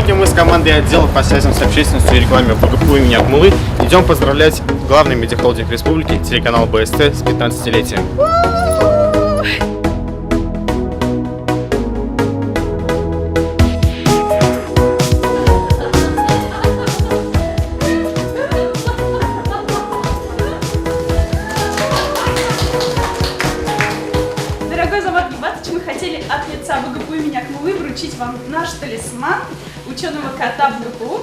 Сегодня мы с командой отдела по связям с общественностью и рекламе БГПУ имени Акмуллы идем поздравлять главный медиахолдинг республики, телеканал БСТ, с 15-летием. Дорогой Замат Гибатович, мы хотели от лица БГПУ имени Акмуллы вручить вам наш талисман ученого кота БГПУ.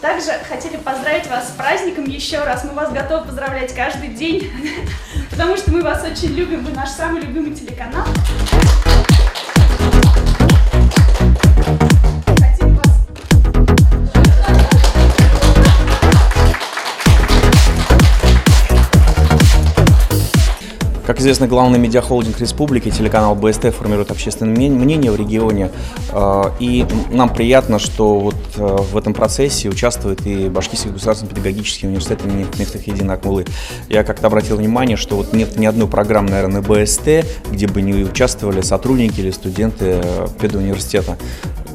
Также хотели поздравить вас с праздником еще раз. Мы вас готовы поздравлять каждый день, потому что мы вас очень любим. Вы наш самый любимый телеканал. Как известно, главный медиахолдинг республики, телеканал БСТ, формирует общественное мнение в регионе. И нам приятно, что вот в этом процессе участвует и Башкирский государственный педагогический университет имени Мифтахетдина Акмуллы. Я как-то обратил внимание, что вот нет ни одной программы, наверное, БСТ, где бы не участвовали сотрудники или студенты педуниверситета.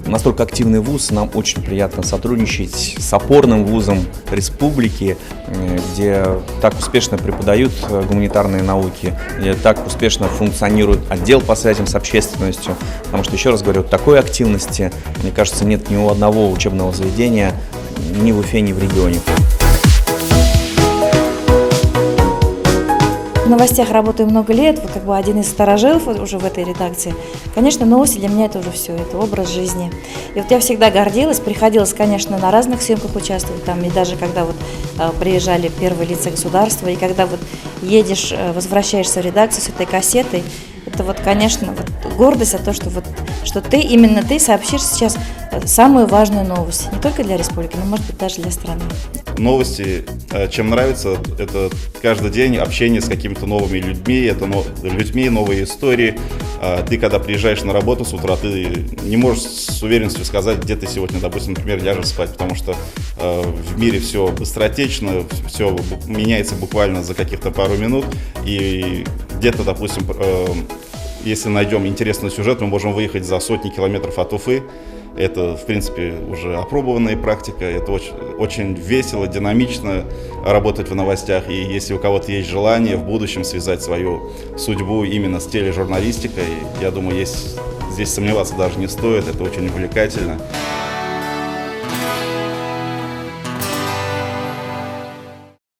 Настолько активный вуз, нам очень приятно сотрудничать с опорным вузом республики, где так успешно преподают гуманитарные науки, где так успешно функционирует отдел по связям с общественностью. Потому что, еще раз говорю, такой активности, мне кажется, нет ни у одного учебного заведения ни в Уфе, ни в регионе. В новостях работаю много лет, как бы один из старожилов уже в этой редакции. Конечно, новости для меня это уже все, это образ жизни. И вот я всегда гордилась, приходилось, конечно, на разных съемках участвовать, там, и даже когда вот приезжали первые лица государства, и когда вот едешь, возвращаешься в редакцию с этой кассетой, это вот, конечно, вот гордость за то, что ты, именно ты сообщишь сейчас самую важную новость, не только для республики, но, может быть, даже для страны. Новости, чем нравится, это каждый день общение с какими-то новыми людьми, это новые истории. Ты, когда приезжаешь на работу с утра, ты не можешь с уверенностью сказать, где ты сегодня, допустим, например, ляжешь спать, потому что в мире все быстротечно, все меняется буквально за каких-то пару минут, и где-то, допустим, если найдем интересный сюжет, мы можем выехать за сотни километров от Уфы. Это, в принципе, уже опробованная практика, это очень весело, динамично работать в новостях. И если у кого-то есть желание в будущем связать свою судьбу именно с тележурналистикой, я думаю, здесь сомневаться даже не стоит, это очень увлекательно.